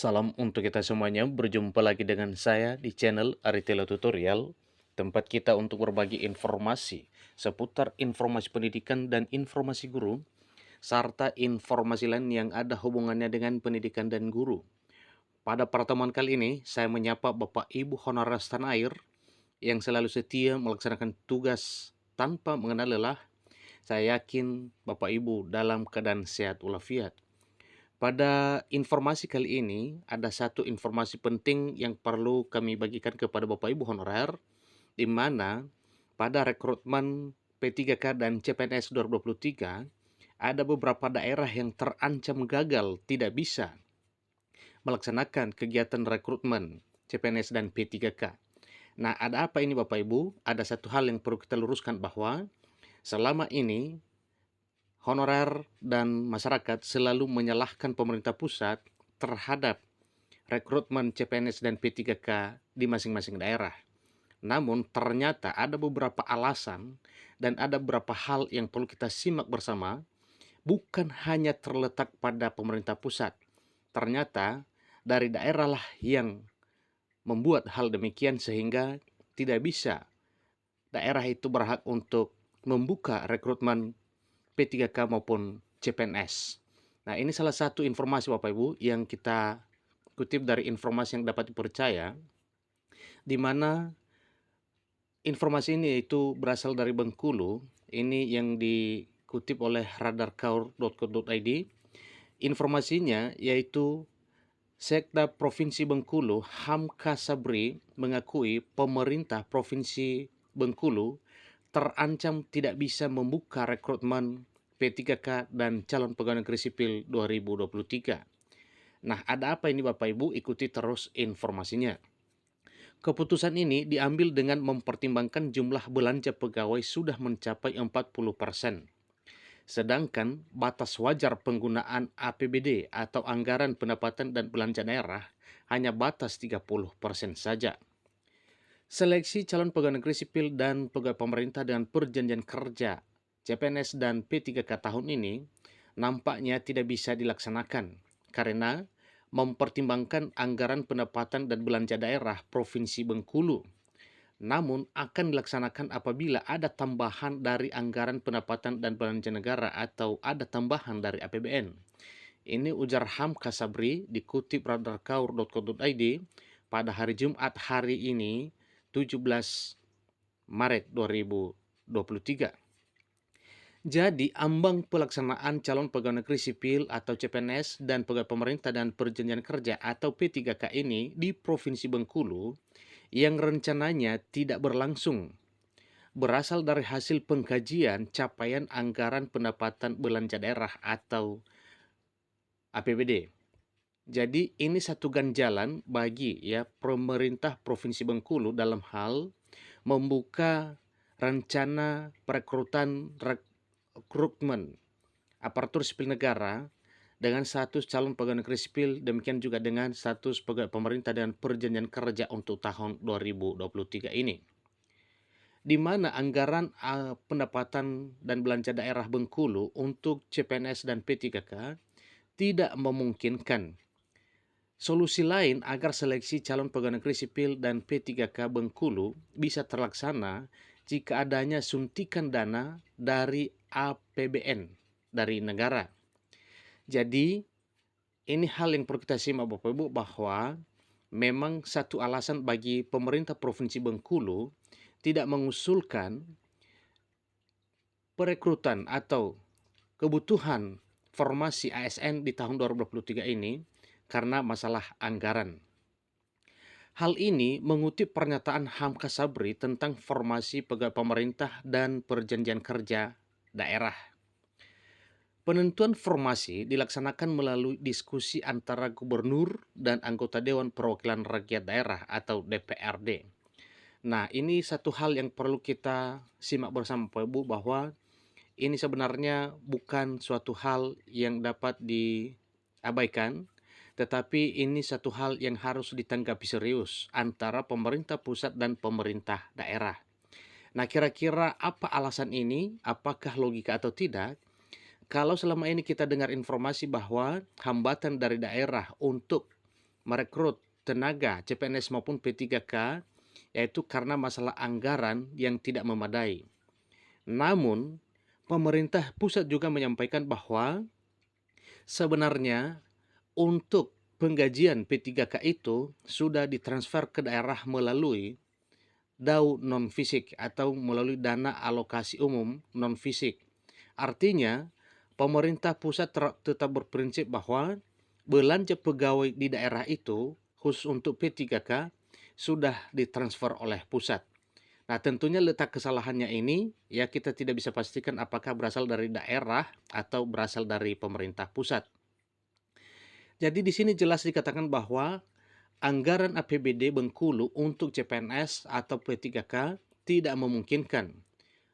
Salam untuk kita semuanya, berjumpa lagi dengan saya di channel Aritelo Tutorial, tempat kita untuk berbagi informasi seputar informasi pendidikan dan informasi guru, serta informasi lain yang ada hubungannya dengan pendidikan dan guru. Pada pertemuan kali ini, saya menyapa Bapak Ibu honorer tanah air yang selalu setia melaksanakan tugas tanpa mengenal lelah. Saya yakin Bapak Ibu dalam keadaan sehat walafiat. Pada informasi kali ini, ada satu informasi penting yang perlu kami bagikan kepada Bapak Ibu honorer, di mana pada rekrutmen P3K dan CPNS 2023, ada beberapa daerah yang terancam gagal tidak bisa melaksanakan kegiatan rekrutmen CPNS dan P3K. Nah, ada apa ini Bapak Ibu? Ada satu hal yang perlu kita luruskan bahwa selama ini honorer dan masyarakat selalu menyalahkan pemerintah pusat terhadap rekrutmen CPNS dan P3K di masing-masing daerah. Namun ternyata ada beberapa alasan dan ada beberapa hal yang perlu kita simak bersama, bukan hanya terletak pada pemerintah pusat. Ternyata dari daerah lah yang membuat hal demikian sehingga tidak bisa daerah itu berhak untuk membuka rekrutmen P3K maupun CPNS. Nah, ini salah satu informasi Bapak Ibu yang kita kutip dari informasi yang dapat dipercaya, di mana informasi ini itu berasal dari Bengkulu. Ini yang dikutip oleh radarkaur.co.id. Informasinya yaitu Sekda Provinsi Bengkulu, Hamka Sabri, mengakui pemerintah Provinsi Bengkulu terancam tidak bisa membuka rekrutmen P3K dan calon pegawai negeri sipil 2023. Nah, ada apa ini Bapak Ibu? Ikuti terus informasinya. Keputusan ini diambil dengan mempertimbangkan jumlah belanja pegawai sudah mencapai 40%. Sedangkan batas wajar penggunaan APBD atau anggaran pendapatan dan belanja daerah hanya batas 30% saja. Seleksi calon pegawai negeri sipil dan pegawai pemerintah dengan perjanjian kerja CPNS dan P3K tahun ini nampaknya tidak bisa dilaksanakan karena mempertimbangkan anggaran pendapatan dan belanja daerah Provinsi Bengkulu. Namun akan dilaksanakan apabila ada tambahan dari anggaran pendapatan dan belanja negara atau ada tambahan dari APBN. Ini ujar Hamka Sabri dikutip radarkaur.co.id pada hari Jumat hari ini 17 Maret 2023. Jadi, ambang pelaksanaan calon pegawai negeri sipil atau CPNS dan pegawai pemerintah dan perjanjian kerja atau P3K ini di Provinsi Bengkulu yang rencananya tidak berlangsung berasal dari hasil pengkajian capaian anggaran pendapatan belanja daerah atau APBD. Jadi ini satu ganjalan bagi pemerintah Provinsi Bengkulu dalam hal membuka rencana rekrutmen aparatur sipil negara dengan status calon pegawai negeri sipil, demikian juga dengan status pegawai pemerintah dan perjanjian kerja untuk tahun 2023 ini. Di mana anggaran pendapatan dan belanja daerah Bengkulu untuk CPNS dan P3K tidak memungkinkan solusi lain agar seleksi calon pegawai negeri sipil dan P3K Bengkulu bisa terlaksana jika adanya suntikan dana dari APBN dari negara. Jadi ini hal yang perlu kita simak Bapak Ibu bahwa memang satu alasan bagi pemerintah Provinsi Bengkulu tidak mengusulkan perekrutan atau kebutuhan formasi ASN di tahun 2023 ini karena masalah anggaran. Hal ini mengutip pernyataan Hamka Sabri tentang formasi pegawai pemerintah dan perjanjian kerja daerah. Penentuan formasi dilaksanakan melalui diskusi antara gubernur dan anggota Dewan Perwakilan Rakyat Daerah atau DPRD. Nah, ini satu hal yang perlu kita simak bersama Bapak Ibu bahwa ini sebenarnya bukan suatu hal yang dapat diabaikan, tetapi ini satu hal yang harus ditanggapi serius antara pemerintah pusat dan pemerintah daerah. Nah, kira-kira apa alasan ini? Apakah logika atau tidak? Kalau selama ini kita dengar informasi bahwa hambatan dari daerah untuk merekrut tenaga CPNS maupun P3K, yaitu karena masalah anggaran yang tidak memadai. Namun, pemerintah pusat juga menyampaikan bahwa sebenarnya untuk penggajian P3K itu sudah ditransfer ke daerah melalui DAU non-fisik atau melalui dana alokasi umum non-fisik. Artinya, pemerintah pusat tetap berprinsip bahwa belanja pegawai di daerah itu, khusus untuk P3K, sudah ditransfer oleh pusat. Nah, tentunya letak kesalahannya ini, ya kita tidak bisa pastikan apakah berasal dari daerah atau berasal dari pemerintah pusat. Jadi di sini jelas dikatakan bahwa anggaran APBD Bengkulu untuk CPNS atau P3K tidak memungkinkan.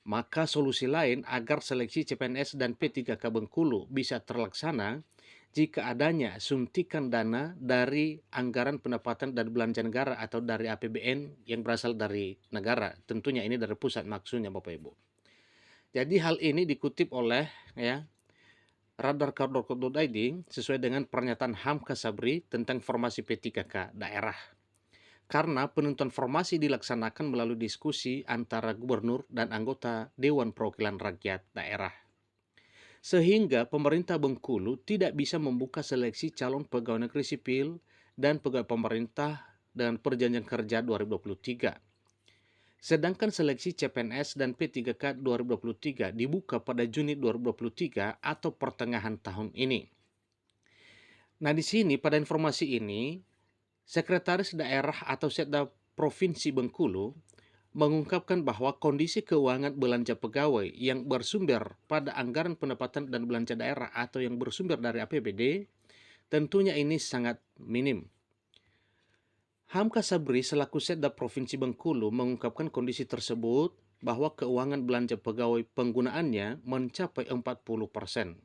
Maka solusi lain agar seleksi CPNS dan P3K Bengkulu bisa terlaksana jika adanya suntikan dana dari anggaran pendapatan dan belanja negara atau dari APBN yang berasal dari negara. Tentunya ini dari pusat maksudnya Bapak Ibu. Jadi hal ini dikutip oleh radar.co.id sesuai dengan pernyataan Hamka Sabri tentang formasi P3K daerah. Karena penentuan formasi dilaksanakan melalui diskusi antara gubernur dan anggota Dewan Perwakilan Rakyat daerah. Sehingga pemerintah Bengkulu tidak bisa membuka seleksi calon pegawai negeri sipil dan pegawai pemerintah dengan perjanjian kerja 2023. Sedangkan seleksi CPNS dan P3K 2023 dibuka pada Juni 2023 atau pertengahan tahun ini. Nah, di sini pada informasi ini, Sekretaris Daerah atau Setda Provinsi Bengkulu mengungkapkan bahwa kondisi keuangan belanja pegawai yang bersumber pada anggaran pendapatan dan belanja daerah atau yang bersumber dari APBD, tentunya ini sangat minim. Hamka Sabri selaku Setda Provinsi Bengkulu mengungkapkan kondisi tersebut bahwa keuangan belanja pegawai penggunaannya mencapai 40%.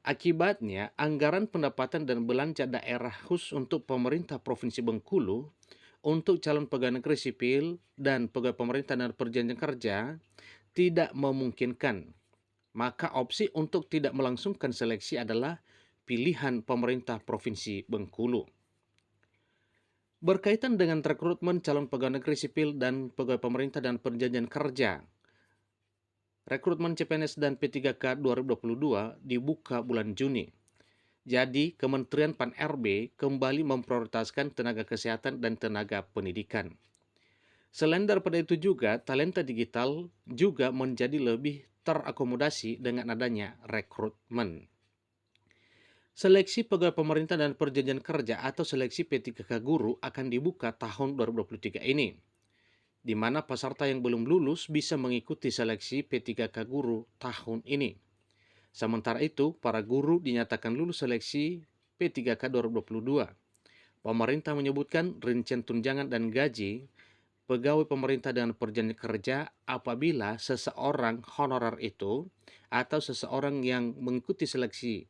Akibatnya, anggaran pendapatan dan belanja daerah khusus untuk pemerintah Provinsi Bengkulu untuk calon pegawai negeri sipil dan pegawai pemerintah dan perjanjian kerja tidak memungkinkan. Maka opsi untuk tidak melangsungkan seleksi adalah pilihan pemerintah Provinsi Bengkulu. Berkaitan dengan rekrutmen calon pegawai negeri sipil dan pegawai pemerintah dan perjanjian kerja, rekrutmen CPNS dan P3K 2022 dibuka bulan Juni. Jadi, Kementerian Pan-RB kembali memprioritaskan tenaga kesehatan dan tenaga pendidikan. Selain daripada itu juga, talenta digital juga menjadi lebih terakomodasi dengan adanya rekrutmen. Seleksi pegawai pemerintah dan perjanjian kerja atau seleksi P3K guru akan dibuka tahun 2023 ini, di mana peserta yang belum lulus bisa mengikuti seleksi P3K guru tahun ini. Sementara itu, para guru dinyatakan lulus seleksi P3K 2022. Pemerintah menyebutkan rincian tunjangan dan gaji pegawai pemerintah dengan perjanjian kerja apabila seseorang honorer itu atau seseorang yang mengikuti seleksi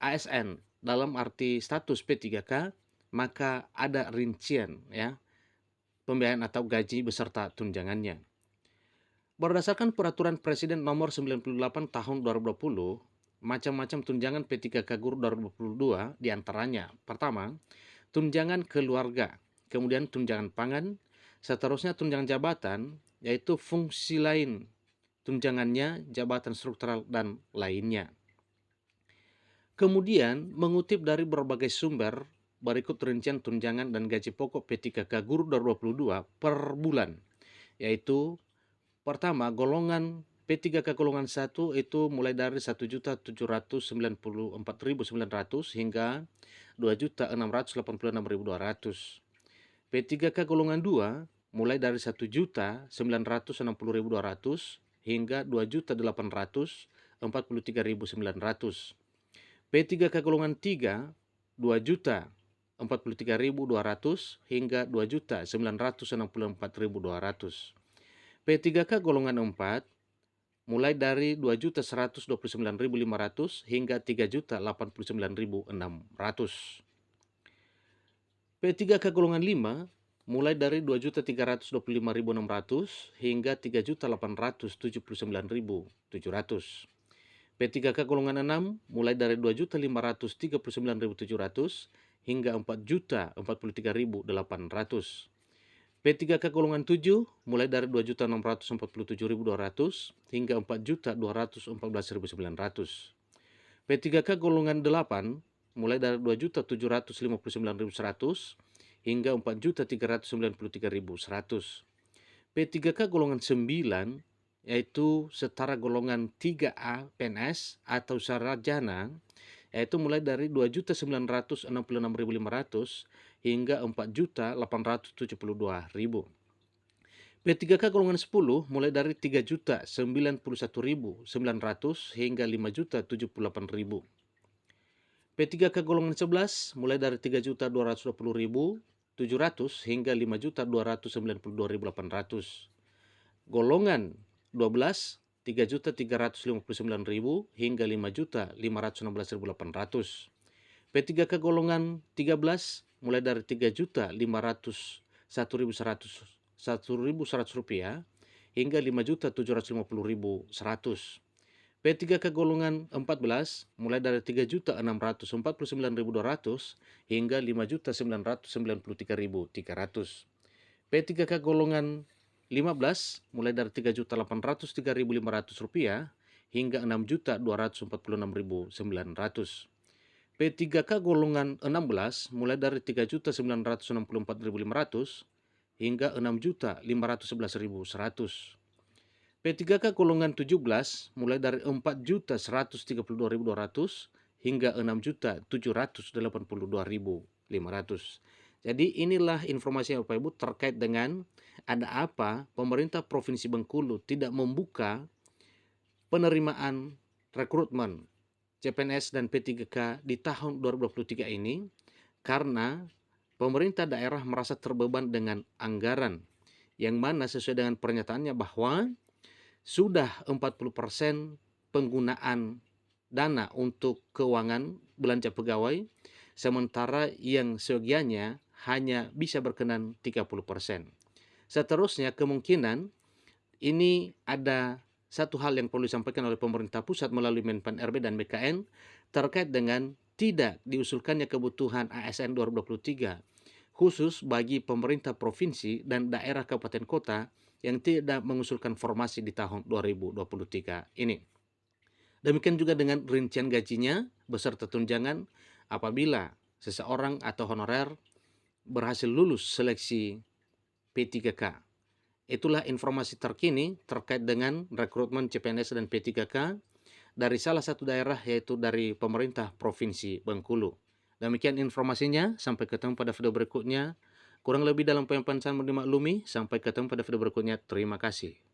ASN dalam arti status P3K, maka ada rincian pembiayaan atau gaji beserta tunjangannya. Berdasarkan peraturan Presiden nomor 98 tahun 2020, macam-macam tunjangan P3K guru 2022 diantaranya, pertama, tunjangan keluarga, kemudian tunjangan pangan, seterusnya tunjangan jabatan, yaitu fungsi lain, tunjangannya, jabatan struktural, dan lainnya. Kemudian mengutip dari berbagai sumber berikut rincian tunjangan dan gaji pokok P3K guru 2022 per bulan, yaitu pertama golongan P3K golongan 1 itu mulai dari 1.794.900 hingga 2.686.200. P3K golongan 2 mulai dari 1.960.200 hingga 2.843.900. P3K golongan 3 2.043.200 hingga 2.964.200. P3K golongan 4 mulai dari 2.129.500 hingga 3.089.600. P3K golongan 5 mulai dari 2.325.600 hingga 3.879.700. P3K golongan 6 mulai dari 2.539.700 hingga 4.043.800. P3K golongan 7 mulai dari 2.647.200 hingga 4.214.900. P3K golongan 8 mulai dari 2.759.100 hingga 4.393.100. P3K golongan 9 yaitu setara golongan 3A PNS atau sarjana, yaitu mulai dari 2.966.500 hingga 4.872.000. P3K golongan 10 mulai dari 3.091.900 hingga 5.078.000. P3K golongan 11 mulai dari 3.220.700 hingga 5.292.800. Golongan 12 3.359.000 hingga 5.516.800. P3K golongan 13 mulai dari 3.501.100 rupiah hingga 5.750.100. P3K golongan 14 mulai dari 3.649.200 hingga 5.993.300. P3K golongan 15 mulai dari 3.803.500 rupiah hingga 6.246.900. P3K golongan 16 mulai dari 3.964.500 hingga 6.511.100. P3K golongan 17 mulai dari 4.132.200 hingga 6.782.500. Jadi inilah informasi Bapak Ibu terkait dengan ada apa pemerintah Provinsi Bengkulu tidak membuka penerimaan rekrutmen CPNS dan P3K di tahun 2023 ini karena pemerintah daerah merasa terbeban dengan anggaran yang mana sesuai dengan pernyataannya bahwa sudah 40% penggunaan dana untuk keuangan belanja pegawai, sementara yang seyogianya hanya bisa berkenan 30%. Seterusnya kemungkinan ini ada satu hal yang perlu disampaikan oleh pemerintah pusat melalui Menpan RB dan BKN terkait dengan tidak diusulkannya kebutuhan ASN 2023 khusus bagi pemerintah provinsi dan daerah kabupaten kota yang tidak mengusulkan formasi di tahun 2023 ini. Demikian juga dengan rincian gajinya beserta tunjangan apabila seseorang atau honorer berhasil lulus seleksi P3K. Itulah informasi terkini terkait dengan rekrutmen CPNS dan P3K dari salah satu daerah yaitu dari pemerintah Provinsi Bengkulu. Demikian informasinya, sampai ketemu pada video berikutnya. Kurang lebih dalam penyampaian saya dimaklumi, sampai ketemu pada video berikutnya. Terima kasih.